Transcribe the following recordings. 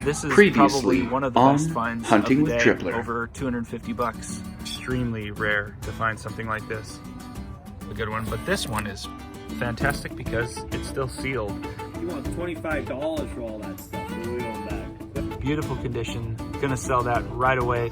This is Previously probably one of the on best finds Hunting of with the day, Tripler. over 250 bucks. Extremely rare to find something like this. A good one, but this one is fantastic because it's still sealed. You want $25 for all that stuff, so we own that. Beautiful condition. Gonna sell that right away.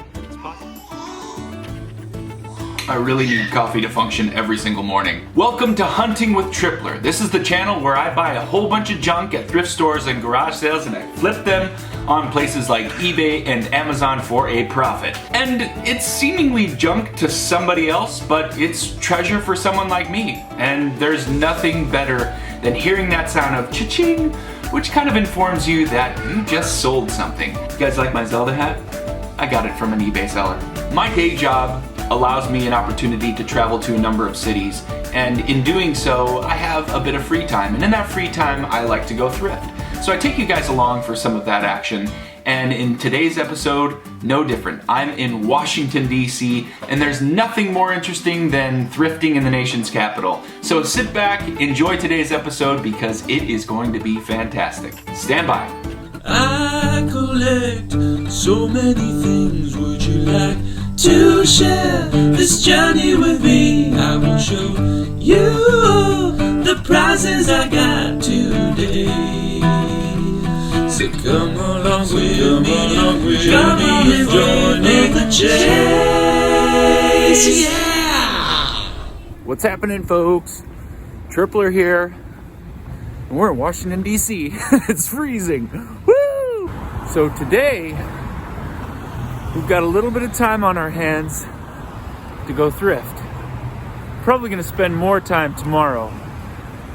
I really need coffee to function every single morning. Welcome to Hunting with Tripler. This is the channel where I buy a whole bunch of junk at thrift stores and garage sales and I flip them on places like eBay and Amazon for a profit. And it's seemingly junk to somebody else, but it's treasure for someone like me. And there's nothing better than hearing that sound of cha-ching, which kind of informs you that you just sold something. You guys like my Zelda hat? I got it from an eBay seller. My day job allows me an opportunity to travel to a number of cities, and in doing so I have a bit of free time, and in that free time I like to go thrift. So I take you guys along for some of that action, and in today's episode, no different. I'm in Washington, D.C., and there's nothing more interesting than thrifting in the nation's capital. So sit back, enjoy today's episode because it is going to be fantastic. Stand by. I collect so many things. Would you like to share this journey with me? I will show you the prizes I got today. So come along with me, come on and join the chase. Yeah! What's happening, folks? Tripler here. And we're in Washington, D.C. It's freezing. Woo! So today, we've got a little bit of time on our hands to go thrift. Probably gonna spend more time tomorrow,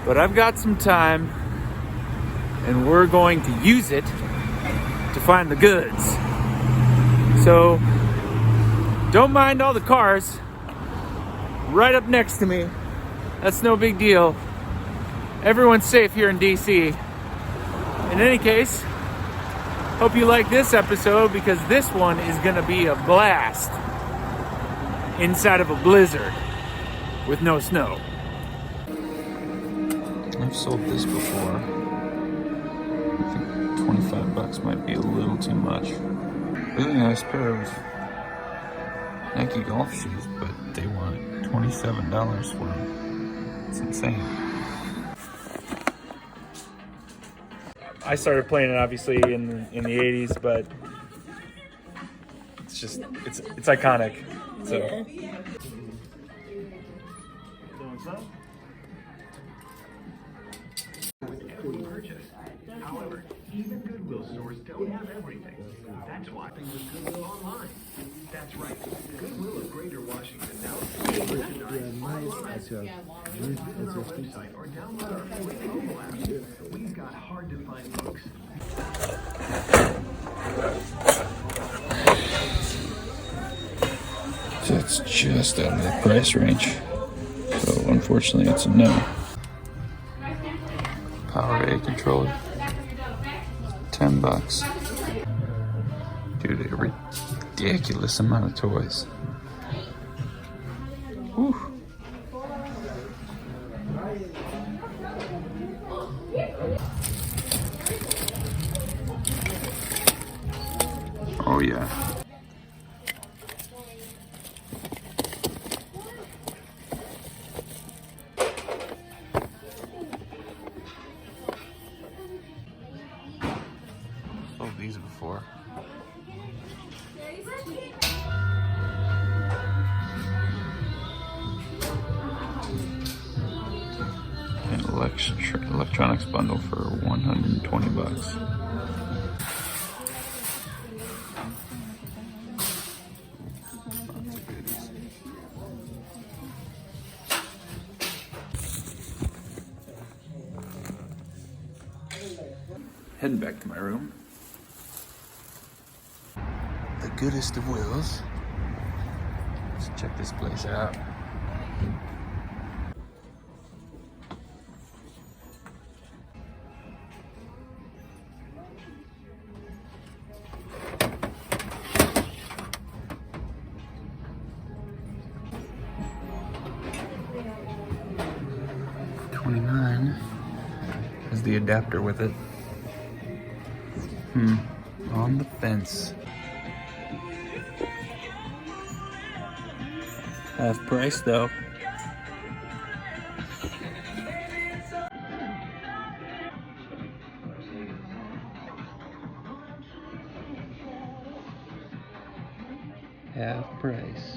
but I've got some time and we're going to use it to find the goods. So, don't mind all the cars right up next to me. That's no big deal. Everyone's safe here in DC. In any case, hope you like this episode because this one is gonna be a blast inside of a blizzard with no snow. I've sold this before. I think 25 bucks might be a little too much. Really nice pair of Nike golf shoes, but they want $27 for them. It's insane. I started playing it obviously in the 80s, but it's just it's iconic. So However, even Goodwill stores don't have everything. That's why things with Goodwill online. That's right. Goodwill of Greater Washington now website or download our free mobile app. We've got hard to find books. That's just out of the price range. So unfortunately it's a no. Power A controller. 10 bucks. Dude, a ridiculous amount of toys. Whew. Oh yeah. Sold these before. An electronics bundle for 120 bucks. heading back to my room. The goodest of wills. Let's check this place out. $29 is the adapter with it. on the fence. Half price though. Half price.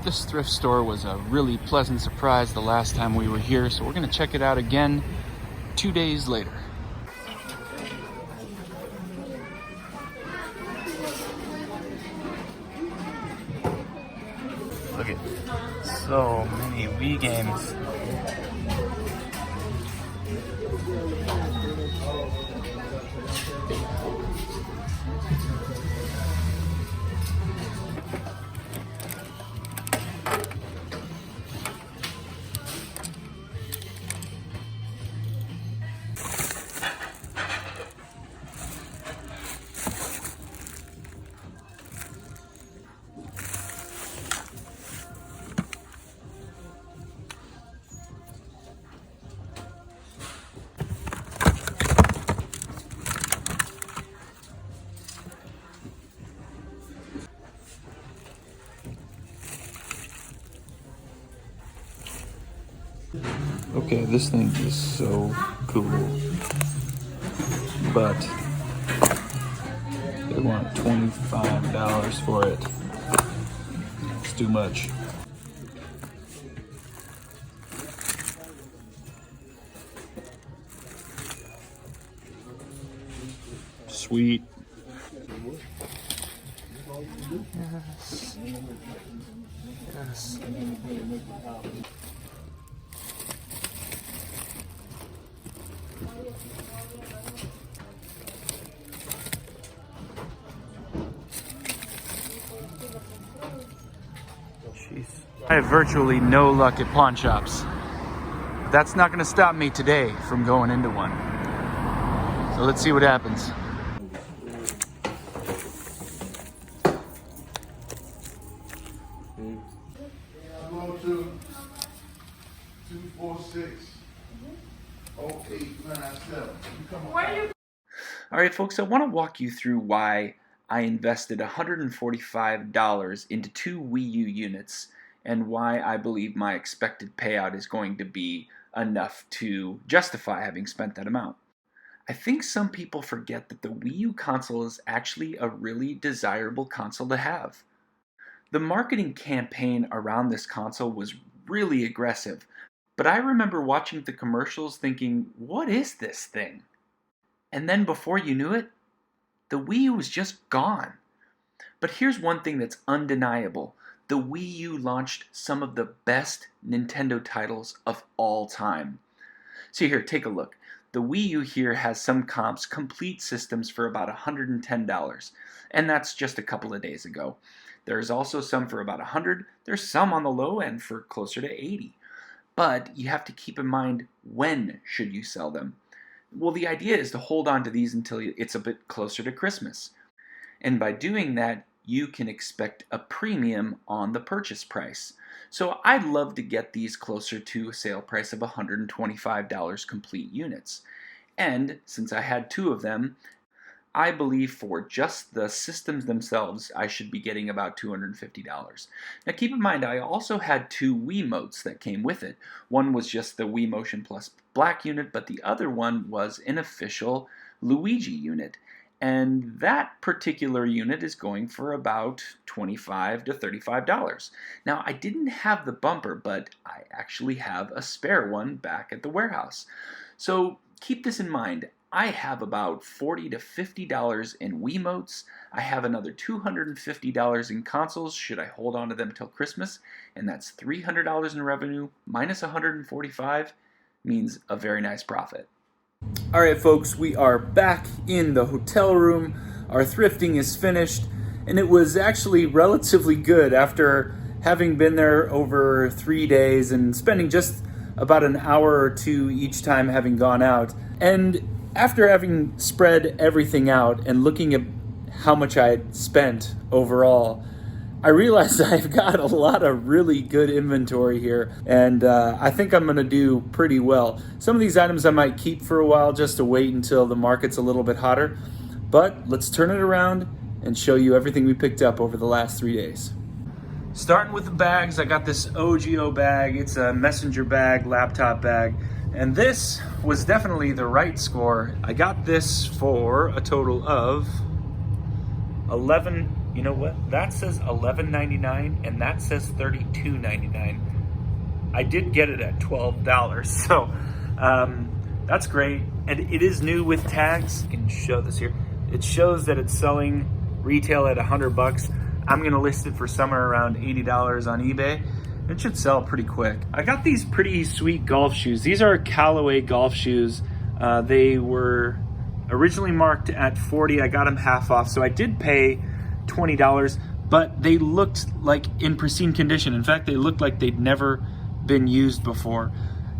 This thrift store was a really pleasant surprise the last time we were here, so we're gonna check it out again 2 days later. Look at so many Wii games. Okay, this thing is so cool, but they want $25 for it. It's too much. Sweet. Yes. Yes. Jeez. I have virtually no luck at pawn shops. That's not going to stop me today from going into one. So let's see what happens. Go to 246-0897. All right, folks, I want to walk you through why I invested $145 into 2 Wii U units and why I believe my expected payout is going to be enough to justify having spent that amount. I think some people forget that the Wii U console is actually a really desirable console to have. The marketing campaign around this console was really aggressive, but I remember watching the commercials thinking, what is this thing? And then before you knew it, the Wii U was just gone. But here's one thing that's undeniable. The Wii U launched some of the best Nintendo titles of all time. So here, take a look. The Wii U here has some comps, complete systems for about $110, and that's just a couple of days ago. There's also some for about $100. There's some on the low end for closer to $80. But you have to keep in mind, when should you sell them? Well, the idea is to hold on to these until it's a bit closer to Christmas. And by doing that, you can expect a premium on the purchase price. So I'd love to get these closer to a sale price of $125 complete units. And since I had 2 of them, I believe for just the systems themselves, I should be getting about $250. Now keep in mind, I also had 2 Wiimotes that came with it. One was just the Wii Motion Plus Black unit, but the other one was an official Luigi unit. And that particular unit is going for about $25 to $35. Now, I didn't have the bumper, but I actually have a spare one back at the warehouse. So keep this in mind. I have about $40 to $50 in Wiimotes. I have another $250 in consoles should I hold on to them till Christmas, and that's $300 in revenue minus $145 means a very nice profit. All right, folks, we are back in the hotel room. Our thrifting is finished, and it was actually relatively good after having been there over 3 days and spending just about an hour or two each time having gone out. And after having spread everything out and looking at how much I had spent overall, I realized I've got a lot of really good inventory here, and I think I'm gonna do pretty well. Some of these items I might keep for a while just to wait until the market's a little bit hotter, but let's turn it around and show you everything we picked up over the last 3 days. Starting with the bags, I got this OGO bag. It's a messenger bag, laptop bag, and this was definitely the right score. I got this for a total of 11. You know what? That says $11.99 and that says $32.99. I did get it at $12, so that's great. And it is new with tags. I can show this here. It shows that it's selling retail at $100. I'm gonna list it for somewhere around $80 on eBay. It should sell pretty quick. I got these pretty sweet golf shoes. These are Callaway golf shoes. They were originally marked at $40. I got them half off, so I did pay $20, but they looked like in pristine condition. In fact, they looked like they'd never been used before.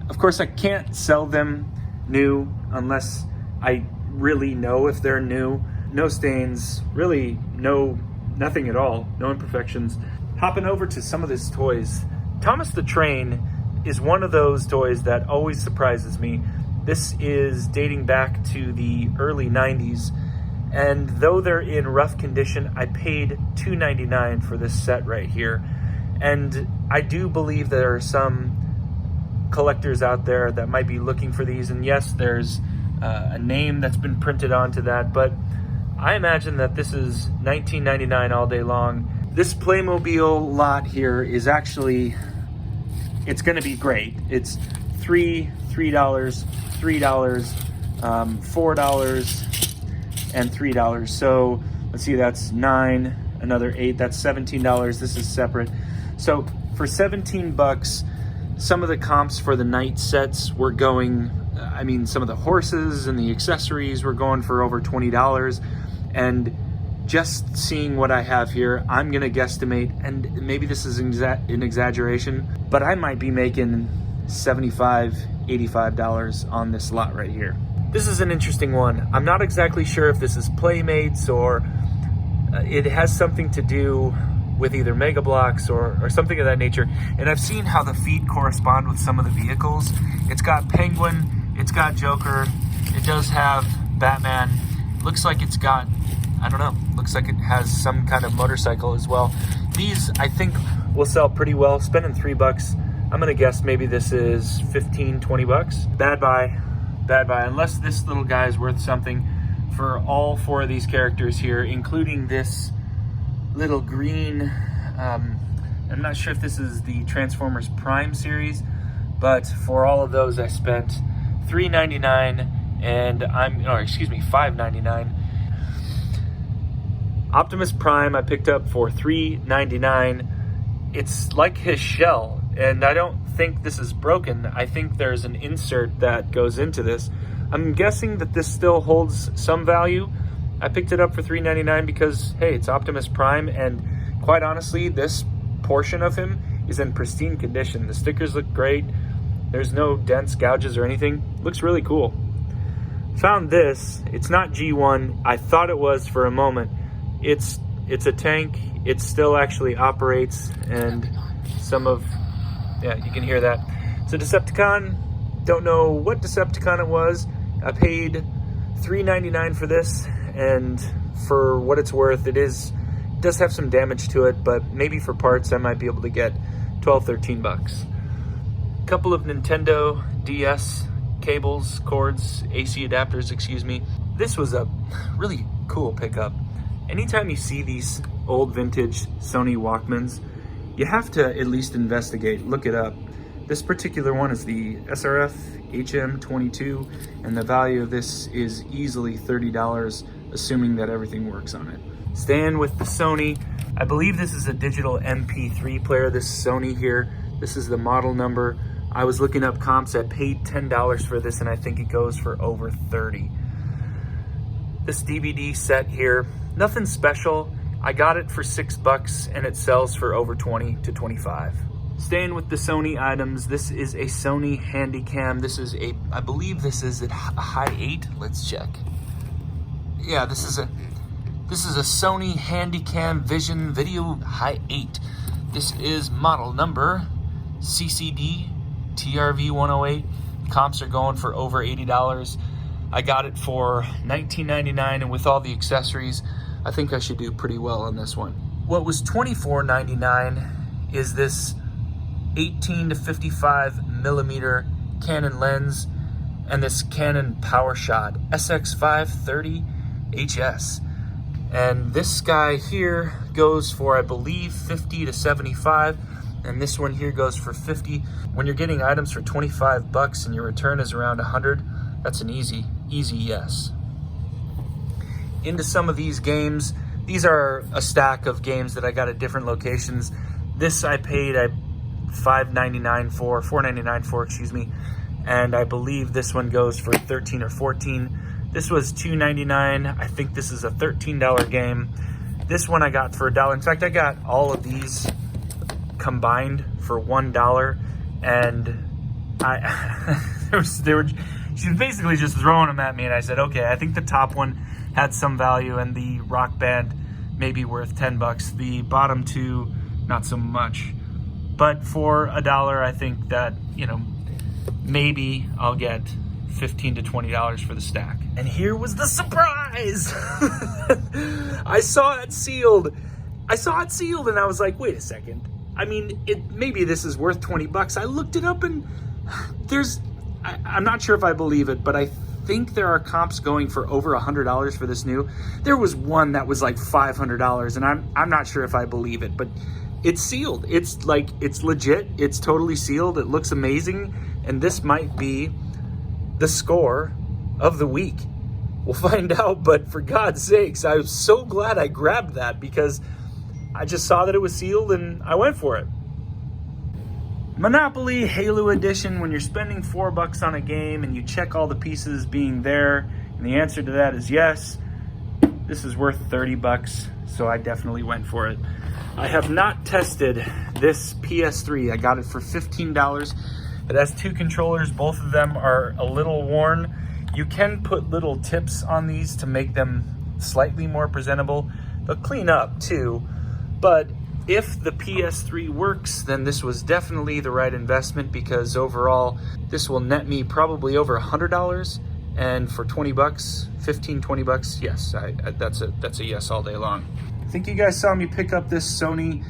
Of course, I can't sell them new unless I really know if they're new. No stains, really nothing at all, no imperfections. Hopping over to some of these toys. Thomas the Train is one of those toys that always surprises me. This is dating back to the early 90s. And though they're in rough condition, I paid $2.99 for this set right here. And I do believe there are some collectors out there that might be looking for these. And yes, there's a name that's been printed onto that, but I imagine that this is $19.99 all day long. This Playmobil lot here is actually, it's gonna be great. It's $3, $4, and $3. So let's see, that's $9, another $8, that's $17. This is separate. So for $17, some of the comps for the night sets were going, I mean, some of the horses and the accessories were going for over $20. And just seeing what I have here, I'm gonna guesstimate, and maybe this is an exaggeration, but I might be making $75, $85 on this lot right here. This is an interesting one. I'm not exactly sure if this is Playmates or it has something to do with either Mega Bloks or something of that nature. And I've seen how the feet correspond with some of the vehicles. It's got Penguin, it's got Joker, it does have Batman. Looks like it's got, I don't know, looks like it has some kind of motorcycle as well. These, I think, will sell pretty well. Spending $3, I'm gonna guess maybe this is 15, 20 bucks. Bad buy. Unless this little guy is worth something. For all 4 of these characters here, including this little green, I'm not sure if this is the Transformers Prime series, but for all of those I spent $3.99 and $5.99. Optimus Prime I picked up for $3.99. It's like his shell, and I don't think this is broken. I think there's an insert that goes into this. I'm guessing that this still holds some value. I picked it up for $3.99 because, hey, it's Optimus Prime, and quite honestly, this portion of him is in pristine condition. The stickers look great. There's no dents, gouges, or anything. Looks really cool. Found this. It's not G1. I thought it was for a moment. It's a tank. It still actually operates, and some of, yeah, you can hear that. It's a Decepticon. Don't know what Decepticon it was. I paid $3.99 for this, and for what it's worth, it does have some damage to it, but maybe for parts I might be able to get 12, 13 bucks. A couple of Nintendo DS cables, cords, AC adapters, excuse me. This was a really cool pickup. Anytime you see these old vintage Sony Walkmans, you have to at least investigate, look it up. This particular one is the SRF HM22, and the value of this is easily $30, assuming that everything works on it. Staying with the Sony, I believe this is a digital MP3 player, this Sony here. This is the model number. I was looking up comps, I paid $10 for this, and I think it goes for over $30. This DVD set here, nothing special. I got it for $6 and it sells for over $20 to $25. Staying with the Sony items, this is a Sony Handycam. This is a, I believe this is a high 8. Let's check. Yeah, this is a Sony Handycam Vision Video High 8. This is model number CCD TRV 108. Comps are going for over $80. I got it for $19.99, and with all the accessories, I think I should do pretty well on this one. What was $24.99 is this 18 to 55 millimeter Canon lens and this Canon PowerShot SX530 HS. And this guy here goes for, I believe, 50 to 75, and this one here goes for 50. When you're getting items for 25 bucks and your return is around 100, that's an easy yes. Into some of these games. These are a stack of games that I got at different locations. This I paid $4.99 for, excuse me, and I believe this one goes for 13 or 14. This was $2.99. I think this is a $13 game. This one I got for $1. In fact, I got all of these combined for $1, and she was basically just throwing them at me, and I said, okay, I think the top one had some value, and the Rock Band may be worth 10 bucks. The bottom two, not so much. But for $1, I think that, you know, maybe I'll get $15 to $20 for the stack. And here was the surprise. I saw it sealed, and I was like, wait a second. I mean, maybe this is worth 20 bucks. I looked it up, and I'm not sure if I believe it, but I think there are comps going for over $100 for this new. There was one that was like $500, and I'm not sure if I believe it, but it's sealed. It's legit. It's totally sealed. It looks amazing, and this might be the score of the week. We'll find out, but for God's sakes, I was so glad I grabbed that because I just saw that it was sealed and I went for it. Monopoly Halo Edition, when you're spending $4 on a game and you check all the pieces being there, and the answer to that is yes, this is worth 30 bucks, so I definitely went for it. I have not tested this PS3. I got it for $15. It has 2 controllers. Both of them are a little worn. You can put little tips on these to make them slightly more presentable. They'll clean up too, but if the PS3 works, then this was definitely the right investment, because overall this will net me probably over $100, and for 20 bucks, 15, 20 bucks, yes, that's a yes all day long. I think you guys saw me pick up this Sony.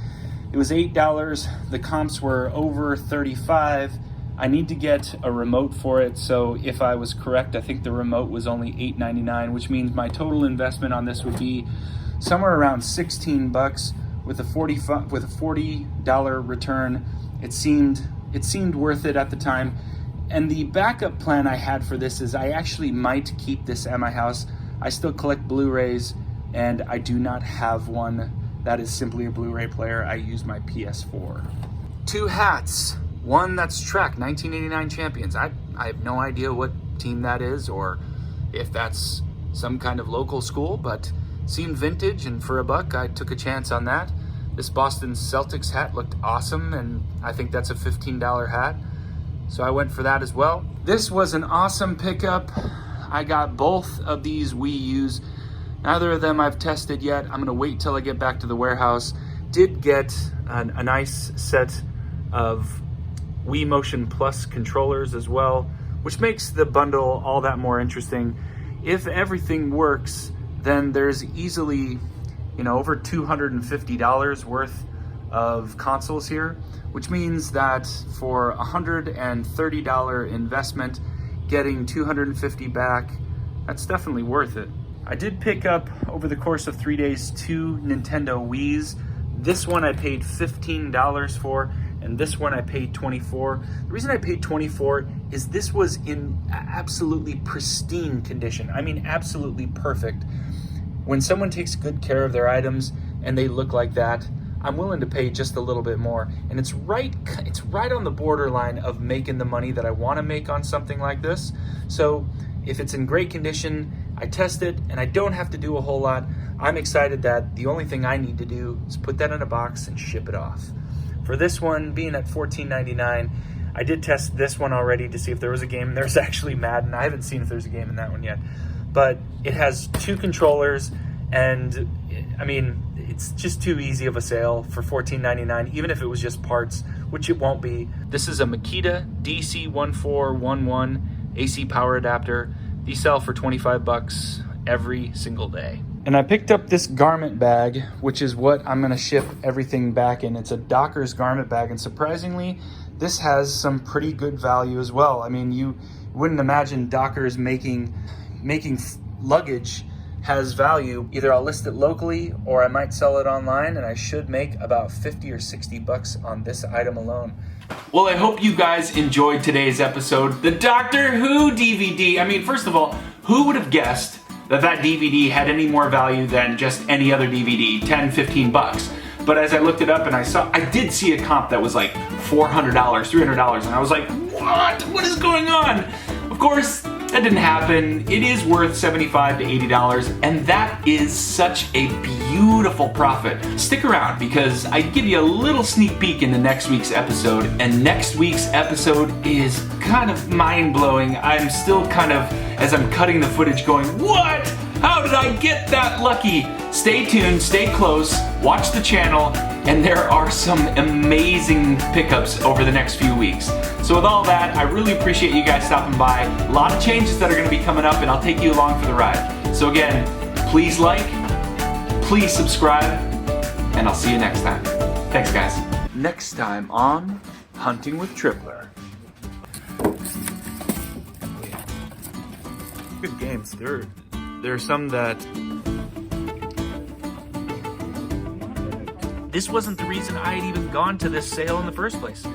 It was $8. The comps were over 35. I need to get a remote for it, so if I was correct, I think the remote was only $8.99, which means my total investment on this would be somewhere around 16 bucks. With a $40 return, it seemed worth it at the time. And the backup plan I had for this is I actually might keep this at my house. I still collect Blu-rays, and I do not have one that is simply a Blu-ray player. I use my PS4. 2 hats. One that's Trek 1989 champions. I have no idea what team that is or if that's some kind of local school, but seemed vintage, and for $1 I took a chance on that. This Boston Celtics hat looked awesome, and I think that's a $15 hat, so I went for that as well. This was an awesome pickup. I got both of these Wii U's. Neither of them I've tested yet. I'm gonna wait till I get back to the warehouse. Did get a nice set of Wii Motion Plus controllers as well, which makes the bundle all that more interesting. If everything works, then there's easily, over $250 worth of consoles here, which means that for $130 investment, getting $250 back, that's definitely worth it. I did pick up, over the course of 3 days, 2 Nintendo Wiis. This one I paid $15 for, and this one I paid $24. The reason I paid $24 is this was in absolutely pristine condition. I mean, absolutely perfect. When someone takes good care of their items and they look like that, I'm willing to pay just a little bit more. And it's right on the borderline of making the money that I want to make on something like this. So if it's in great condition, I test it, and I don't have to do a whole lot. I'm excited that the only thing I need to do is put that in a box and ship it off. For this one being at $14.99, I did test this one already to see if there was a game. There's actually Madden. I haven't seen if there's a game in that one yet. But it has 2 controllers, and I mean, it's just too easy of a sale for $14.99, even if it was just parts, which it won't be. This is a Makita DC1411 AC power adapter. These sell for 25 bucks every single day. And I picked up this garment bag, which is what I'm gonna ship everything back in. It's a Dockers garment bag, and surprisingly, this has some pretty good value as well. I mean, you wouldn't imagine Dockers making luggage has value. Either I'll list it locally or I might sell it online, and I should make about 50 or 60 bucks on this item alone. Well, I hope you guys enjoyed today's episode. The Doctor Who DVD. I mean, first of all, who would have guessed that DVD had any more value than just any other DVD, 10, 15 bucks. But as I looked it up and I did see a comp that was like $400, $300, and I was like, what? What is going on? Of course, that didn't happen. It is worth $75 to $80, and that is such a beautiful profit. Stick around, because I give you a little sneak peek into next week's episode, and next week's episode is kind of mind-blowing. I'm still kind of, as I'm cutting the footage, going, what? How did I get that lucky? Stay tuned, stay close, watch the channel, and there are some amazing pickups over the next few weeks. So with all that, I really appreciate you guys stopping by. A lot of changes that are going to be coming up, and I'll take you along for the ride. So again, please like, please subscribe, and I'll see you next time. Thanks, guys. Next time on Hunting with Tripler. Good games. There are some that... This wasn't the reason I had even gone to this sale in the first place.